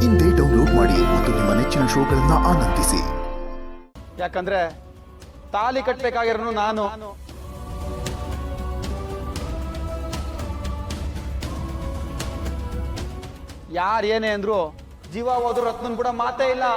ಇಂದೇ ಡೌನ್ಲೋಡ್ ಮಾಡಿ ಮತ್ತು ನಿಮ್ಮ ನೆಚ್ಚಿನ ಶೋಗಳನ್ನ ಆನಂದಿಸಿ. ಯಾಕಂದ್ರೆ ತಾಲಿ ಕಟ್ಟಬೇಕಾಗಿರೋ ನಾನು ಯಾರು ಏನೇ ಅಂದ್ರು ಜೀವ ಹೋದ್ರು ರತ್ನನ್ ಕೂಡ ಮಾತೇ ಇಲ್ಲ.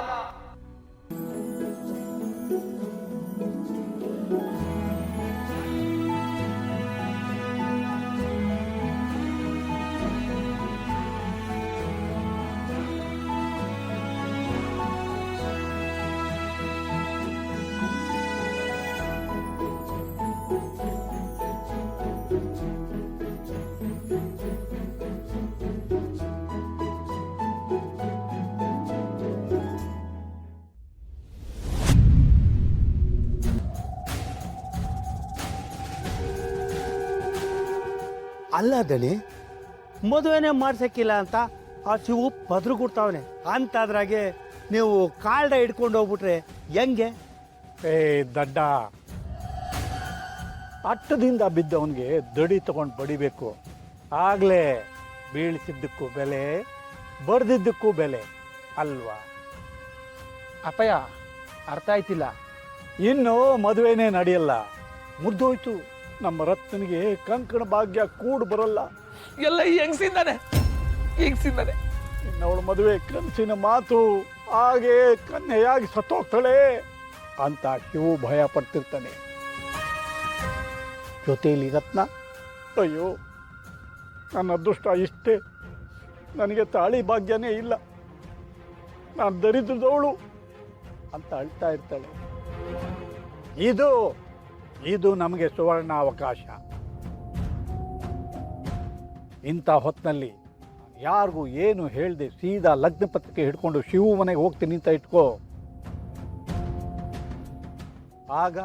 ಅಲ್ಲ ದಣಿ, ಮದುವೆನೇ ಮಾಡ್ಸಕ್ಕಿಲ್ಲ ಅಂತ ಆ ಶಿವು ಪದ್ರು ಕೊಡ್ತಾವನೆ ಅಂತಾದ್ರಾಗೆ ನೀವು ಕಾಲ್ಡ ಹಿಡ್ಕೊಂಡು ಹೋಗ್ಬಿಟ್ರೆ ಹೆಂಗೆ? ದಡ್ಡ, ಅಟ್ಟದಿಂದ ಬಿದ್ದವನಿಗೆ ದಡಿ ತಗೊಂಡು ಬಡಿಬೇಕು. ಆಗಲೇ ಬೀಳಿಸಿದ್ದಕ್ಕೂ ಬೆಲೆ, ಬಡ್ದಿದ್ದಕ್ಕೂ ಬೆಲೆ ಅಲ್ವಾ? ಅಪ್ಪಯ್ಯ ಅರ್ಥ ಆಯ್ತಿಲ್ಲ. ಇನ್ನು ಮದುವೆನೇ ನಡೆಯಲ್ಲ, ಮುರಿದೋಯ್ತು. ನಮ್ಮ ರತ್ನಿಗೆ ಕಂಕಣ ಭಾಗ್ಯ ಕೂಡು ಬರಲ್ಲ. ಎಲ್ಲ ಹೆಂಗ್ಸಿಂದಾನೆ ಇನ್ನವಳ ಮದುವೆ ಕನಸಿನ ಮಾತು, ಹಾಗೆ ಕನ್ಯೆಯಾಗಿ ಸತ್ತೋಗ್ತಾಳೆ ಅಂತ ಶಿವು ಭಯ ಪಡ್ತಿರ್ತಾನೆ. ಜೊತೆಯಲ್ಲಿ ರತ್ನ, ಅಯ್ಯೋ ನನ್ನ ಅದೃಷ್ಟ ಇಷ್ಟೇ, ನನಗೆ ತಾಳಿ ಭಾಗ್ಯನೇ ಇಲ್ಲ, ನಾನು ದರಿದ್ರದವಳು ಅಂತ ಅಳ್ತಾ ಇರ್ತಾಳೆ. ಇದು ನಮಗೆ ಸುವರ್ಣ ಅವಕಾಶ. ಇಂಥ ಹೊತ್ತಿನಲ್ಲಿ ಯಾರಿಗೂ ಏನು ಹೇಳದೆ ಸೀದಾ ಲಗ್ನ ಪತ್ರಿಕೆ ಹಿಡ್ಕೊಂಡು ಶಿವು ಮನೆಗೆ ಹೋಗ್ತೀನಿ ಅಂತ ಇಟ್ಕೋ. ಆಗ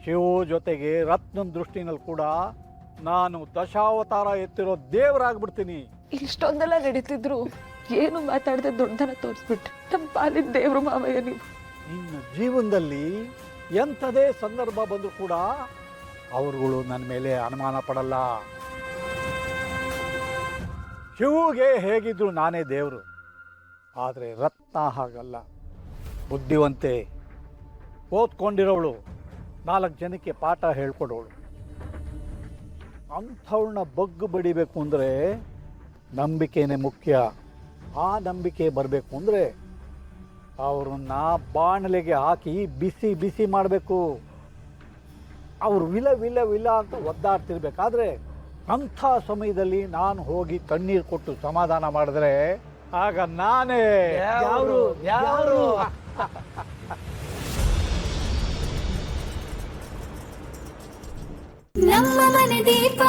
ಶಿವು ಜೊತೆಗೆ ರತ್ನನ ದೃಷ್ಟಿನಲ್ಲಿ ಕೂಡ ನಾನು ದಶಾವತಾರ ಎತ್ತಿರೋ ದೇವರಾಗ್ಬಿಡ್ತೀನಿ. ಇಷ್ಟೊಂದೆಲ್ಲ ನಡೀತಿದ್ರು ಏನು ಮಾತಾಡದೆ ದೊಡ್ಡದನ್ನ ತೋರಿಸ್ಬಿಟ್ಟು ನಮ್ಮ ಪಾಲಿನ ದೇವ್ರು ಮಾವಯ್ಯ ನೀವು. ಇನ್ನು ಜೀವನದಲ್ಲಿ ಎಂಥದೇ ಸಂದರ್ಭ ಬಂದರೂ ಕೂಡ ಅವರುಗಳು ನನ್ನ ಮೇಲೆ ಅನುಮಾನ ಪಡಲ್ಲ. ಶಿವುಗೆ ಹೇಗಿದ್ರು ನಾನೇ ದೇವರು, ಆದರೆ ರತ್ನ ಹಾಗಲ್ಲ. ಬುದ್ಧಿವಂತೆ, ಓದ್ಕೊಂಡಿರೋವಳು, 4 ಜನಕ್ಕೆ ಪಾಠ ಹೇಳ್ಕೊಡೋಳು. ಅಂಥವಳನ್ನ ಬಗ್ಗು ಬಡಿಬೇಕು ಅಂದರೆ ನಂಬಿಕೆನೇ ಮುಖ್ಯ. ಆ ನಂಬಿಕೆ ಬರಬೇಕು ಅಂದರೆ ಅವ್ರನ್ನ ಬಾಣಲೆಗೆ ಹಾಕಿ ಬಿಸಿ ಬಿಸಿ ಮಾಡಬೇಕು. ಅವರು ವಿಲ ವಿಲ ವಿಲ ಅಂತ ಒದ್ದಾಡ್ತಿರ್ಬೇಕಾದ್ರೆ ಅಂಥ ಸಮಯದಲ್ಲಿ ನಾನು ಹೋಗಿ ಕಣ್ಣೀರು ಕೊಟ್ಟು ಸಮಾಧಾನ ಮಾಡಿದ್ರೆ ಆಗ ನಾನೇ ಯಾರು ನಮ್ಮ ಮನೆ ದೀಪ